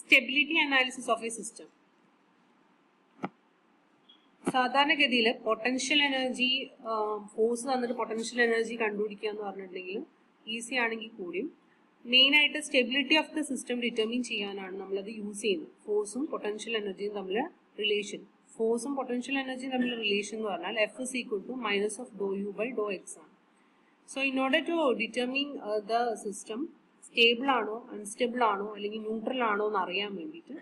Stability analysis of a system. സാധാരണഗതിയിൽ potential energy force തന്നിട്ട് potential energy കണ്ടുപിടിക്കുക എന്ന് പറഞ്ഞിട്ടുണ്ടെങ്കിൽ ഈസി ആണെങ്കിൽ കൂടിയും മെയിനായിട്ട് stability of the system determine ചെയ്യാനാണ് നമ്മളത് യൂസ് ചെയ്യുന്നത്. ഫോഴ്സും പൊട്ടൻഷ്യൽ എനർജിയും തമ്മിൽ റിലേഷൻ, ഫോഴ്സും പൊട്ടൻഷ്യൽ എനർജിയും തമ്മിൽ റിലേഷൻ എന്ന് പറഞ്ഞാൽ F is equal to minus of dou u by dou x ആണ്. So in order to determine the system stable ആണോ അൺസ്റ്റേബിൾ ആണോ അല്ലെങ്കിൽ ന്യൂട്രൽ ആണോ എന്ന് അറിയാൻ വേണ്ടിയിട്ട്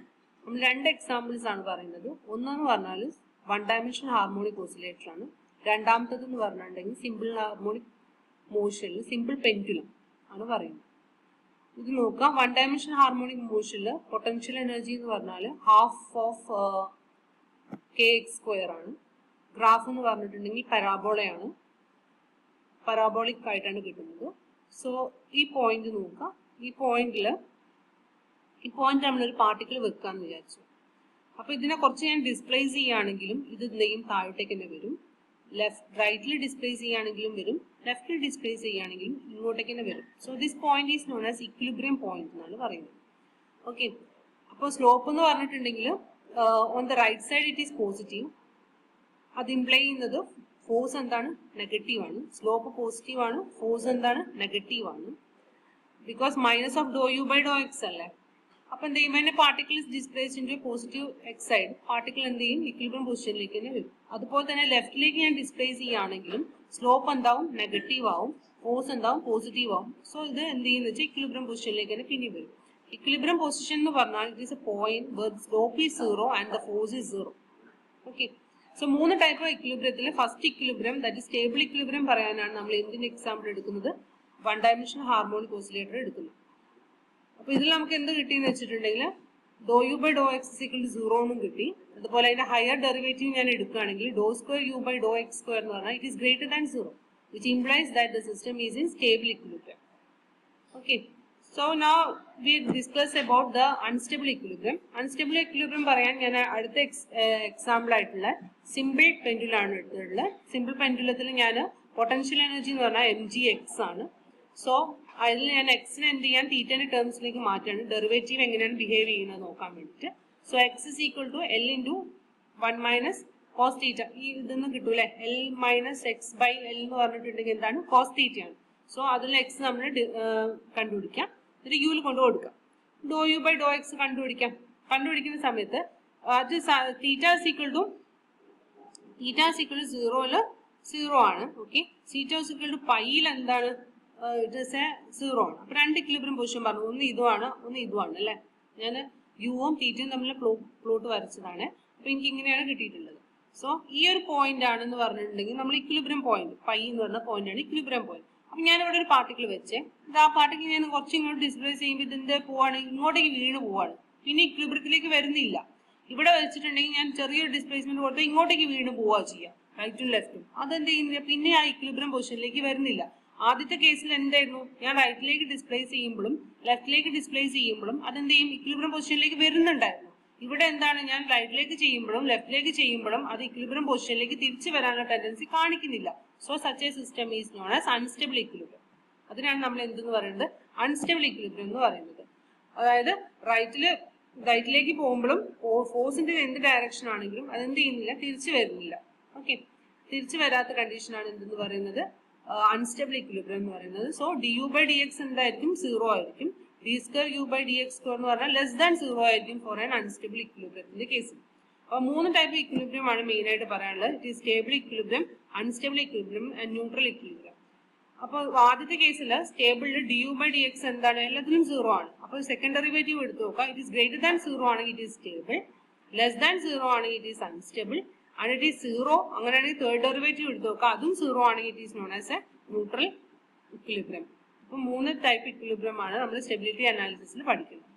നമ്മൾ രണ്ട് എക്സാമ്പിൾസ് ആണ് പറയുന്നത്. ഒന്നെന്ന് പറഞ്ഞാൽ വൺ ഡയമെൻഷൻ ഹാർമോണിക് ഓസിലേറ്റർ ആണ്. രണ്ടാമത്തത് എന്ന് പറഞ്ഞിട്ടുണ്ടെങ്കിൽ സിമ്പിൾ ഹാർമോണിക് മോഷനിൽ സിമ്പിൾ പെൻഡുലം ആണ് പറയുന്നത്. ഇത് നോക്കാം. വൺ ഡയമെൻഷൻ ഹാർമോണിക് മോഷനിൽ പൊട്ടൻഷ്യൽ എനർജി എന്ന് പറഞ്ഞാൽ ഹാഫ് ഓഫ് kx² ആണ്. ഗ്രാഫ് എന്ന് പറഞ്ഞിട്ടുണ്ടെങ്കിൽ പരാബോളയാണ്, പരാബോളിക് ആയിട്ടാണ് കിട്ടുന്നത്. സോ ഈ പോയിന്റ് നോക്കാം. ഈ പോയിന്റ് നമ്മളൊരു പാർട്ടിക്കിൾ വെക്കാന്ന് വിചാരിച്ചു. അപ്പൊ ഇതിനെ കുറച്ച് ഞാൻ ഡിസ്പ്ലേസ് ചെയ്യുകയാണെങ്കിലും ഇത് എന്തെങ്കിലും താഴോട്ടേക്ക് തന്നെ വരും. റൈറ്റിൽ ഡിസ്പ്ലേസ് ചെയ്യുകയാണെങ്കിലും വരും, ലെഫ്റ്റിൽ ഡിസ്പ്ലേസ് ചെയ്യുകയാണെങ്കിലും ഇങ്ങോട്ടേക്ക് തന്നെ വരും. So this point is known as equilibrium point എന്നാണ് പറയുന്നത്. ഓക്കെ, അപ്പോൾ സ്ലോപ്പ് എന്ന് പറഞ്ഞിട്ടുണ്ടെങ്കിൽ on the right side it is positive. അത് ഇംപ്ലൈ ചെയ്യുന്നത് ഫോഴ്സ് എന്താണ്, നെഗറ്റീവ് ആണ്. സ്ലോപ്പ് പോസിറ്റീവ് ആണ്, ഫോഴ്സ് എന്താണ്, നെഗറ്റീവ് ആണ്. Because minus of d u by Dr x അല്ലേ. അപ്പൊ എന്ത് ചെയ്യും, അതിന്റെ particle is displaced into positive x side. Particle എന്ത് ചെയ്യും, ഇക്വിലിബ്രിയം പൊസിഷനിലേക്ക് തന്നെ വരും. അതുപോലെ തന്നെ ലെഫ്റ്റിലേക്ക് ഞാൻ ഡിസ്പ്ലേസ് ചെയ്യുകയാണെങ്കിലും സ്ലോപ്പ് എന്താവും, നെഗറ്റീവ് ആവും, ഫോഴ്സ് എന്താവും, പോസിറ്റീവ് ആവും. സോ ഇത് എന്ത് ചെയ്യുന്ന വെച്ചാൽ ഇക്വിലിബ്രിയം പൊസിഷനിലേക്ക് തന്നെ പിന്നെ വരും. ഇക്വിലിബ്രിയം പൊസിഷൻ എന്ന് പറഞ്ഞാൽ it is a point where slope is 0 and the force is 0. Okay, so മൂന്ന് ടൈപ്പ് ഓഫ് ഇക്വിലിബ്രിയത്തിൽ first equilibrium that is stable equilibrium പറയാനാണ് നമ്മൾ എന്തിന്റെ എക്സാമ്പിൾ എടുക്കുന്നത്, വൺ ഡയമെൻഷൻ ഹാർമോണിക് ഓസിലേറ്റർ എടുക്കുന്നത്. അപ്പൊ ഇതിൽ നമുക്ക് എന്ത് കിട്ടിയെന്ന് വെച്ചിട്ടുണ്ടെങ്കിൽ do u by Dr x equal to 0 എന്നും കിട്ടി. അതുപോലെ അതിന്റെ ഹയർ ഡെറിവേറ്റീവ് ഞാൻ എടുക്കുകയാണെങ്കിൽ do square u by Dr x square എന്ന് പറഞ്ഞാൽ it is greater than 0, which implies that the system is in stable equilibrium. Okay, so now we discuss about the unstable equilibrium. Unstable equilibrium പറയാൻ ഞാൻ അടുത്ത example ആയിട്ടുള്ള simple പെൻഡുലാണ് എടുത്തിട്ടുള്ളത്. Simple പെൻഡുലത്തിൽ ഞാൻ potential energy എന്ന് പറഞ്ഞാൽ mgx ആണ്. സോ അതിൽ ഞാൻ എക്സിനെ എന്ത് ചെയ്യാൻ തീറ്റന്റെ ടേംസിലേക്ക് മാറ്റാണ്. ഡെറിവേറ്റീവ് എങ്ങനെയാണ് ബിഹേവ് ചെയ്യുന്നത് നോക്കാൻ വേണ്ടിയിട്ട്. So x is equal to l into 1 minus cos theta. ഈ ഇതൊന്നും കിട്ടൂലെ, l minus x by l എന്ന് പറഞ്ഞിട്ടുണ്ടെങ്കിൽ എന്താണ്, കോസ് തീറ്റയാണ്. സോ അതിൽ എക്സ് നമ്മൾ കണ്ടുപിടിക്കാം, എന്നിട്ട് യുവിൽ കൊണ്ട് കൊടുക്കാം. ഡോ യു ബൈ ഡോ എക്സ് കണ്ടുപിടിക്കുന്ന സമയത്ത് അത് തീറ്റ ഇസ് ഈക്വൽ ടു 0 0 ആണ്. Okay, theta is equal to പൈയിൽ എന്താണ്, ഇറ്റ് ഇസ് എ 0 ആണ്. അപ്പൊ രണ്ട് ഇക്വിലിബ്രിയം പൊസിഷൻ പറഞ്ഞു, ഒന്ന് ഇതുമാണ് ഒന്ന് ഇതുമാണ് അല്ലെ. ഞാൻ യുവും തീറ്റയും തമ്മിൽ പ്ലോട്ട് വരച്ചതാണ്. അപ്പൊ എനിക്ക് ഇങ്ങനെയാണ് കിട്ടിയിട്ടുള്ളത്. സോ ഈ ഒരു പോയിന്റ് ആണെന്ന് പറഞ്ഞിട്ടുണ്ടെങ്കിൽ നമ്മൾ ഇക്വിലിബ്രിയം പോയിന്റ്, പൈ എന്ന് പറഞ്ഞ പോയിന്റ് ആണ് ഇക്വിലിബ്രിയം പോയിന്റ്. അപ്പൊ ഞാൻ ഇവിടെ ഒരു പാർട്ടിക്കിൾ വെച്ച് ഇത് ആ പാർട്ടിക്കിൾ ഞാൻ കുറച്ച് ഇങ്ങോട്ട് ഡിസ്പ്ലേസ് ചെയ്യുമ്പോൾ ഇതിന്റെ പോവാണ്, ഇങ്ങോട്ടേക്ക് വീണ് പോവാണ്, പിന്നെ ഇക്വിലിബ്രിയത്തിലേക്ക് വരുന്നില്ല. ഇവിടെ വെച്ചിട്ടുണ്ടെങ്കിൽ ഞാൻ ചെറിയൊരു ഡിസ്പ്ലേസ്മെന്റ് കൊടുത്താൽ ഇങ്ങോട്ടേക്ക് വീണ് പോവുക ചെയ്യാം, റൈറ്റും ലെഫ്റ്റും. അതെന്ത് ചെയ്യുന്നില്ല, പിന്നെ ആ ഇക്വിലിബ്രിയം പൊസിഷനിലേക്ക് വരുന്നില്ല. ആദ്യത്തെ കേസിൽ എന്തായിരുന്നു, ഞാൻ റൈറ്റിലേക്ക് ഡിസ്പ്ലേസ് ചെയ്യുമ്പോഴും ലെഫ്റ്റിലേക്ക് ഡിസ്പ്ലേസ് ചെയ്യുമ്പോഴും അതെന്ത് ചെയ്യും, ഇക്വിലിബ്രിയം പൊസിഷനിലേക്ക് വരുന്നുണ്ടായിരുന്നു. ഇവിടെ എന്താണ്, ഞാൻ റൈറ്റിലേക്ക് ചെയ്യുമ്പോഴും ലെഫ്റ്റിലേക്ക് ചെയ്യുമ്പോഴും അത് ഇക്വിലിബ്രിയം പൊസിഷനിലേക്ക് തിരിച്ചു വരാനുള്ള ടെൻഡൻസി കാണിക്കുന്നില്ല. So such A system is known as unstable equilibrium. അതിനാണ് നമ്മൾ എന്തെന്ന് പറയുന്നത്, അൺസ്റ്റേബിൾ ഇക്വിലിബ്രിയം എന്ന് പറയുന്നത്. അതായത് റൈറ്റിലേക്ക് പോകുമ്പോഴും ഫോഴ്സിന്റെ എന്ത് ഡയറക്ഷൻ ആണെങ്കിലും അതെന്ത് ചെയ്യുന്നില്ല, തിരിച്ചു വരുന്നില്ല. ഓക്കെ, തിരിച്ചു വരാത്ത കണ്ടീഷനാണ് എന്തെന്ന് പറയുന്നത്, അൺസ്റ്റേബിൾ ഇക്വിലിബ്രിയം എന്ന് പറയുന്നത്. So d u by d x എന്തായിരിക്കും, 0 ആയിരിക്കും. D square u by d x square എന്ന് പറഞ്ഞാൽ ലെസ് ദാൻ 0 ആയിരിക്കും ഫോർ ആൻ അൺസ്റ്റേബിൾ ഇക്വിലിബ്രിയത്തിന്റെ കേസിൽ. അപ്പൊ മൂന്ന് ടൈപ്പ് ഇക്വിലിബ്രിയം ആണ് മെയിൻ ആയിട്ട് പറയാനുള്ളത്. It is stable equilibrium, unstable equilibrium and neutral equilibrium. അപ്പൊ ആദ്യത്തെ കേസിൽ സ്റ്റേബിളിൽ d u by d x എന്താണ്, എല്ലാത്തിനും 0 ആണ്. അപ്പൊ സെക്കൻഡ് ഡെറിവേറ്റീവ് എടുത്ത് നോക്കാം. ഇറ്റ് ഈസ് ഗ്രേറ്റർ ദാൻ 0 ആണെങ്കിൽ it is stable, less than 0 ആണെങ്കിൽ it is unstable, and it is 0 അങ്ങനെയാണെങ്കിൽ തേർഡ് ഡെറിവേറ്റീവ് എടുത്ത് നോക്കാം, അതും 0 ആണെങ്കിൽ it is known as A neutral equilibrium. അപ്പൊ മൂന്ന് ടൈപ്പ് ഇക്വിലിബ്രിയം ആണ് നമ്മൾ സ്റ്റെബിലിറ്റി അനാലിസിസിൽ പഠിക്കുന്നത്.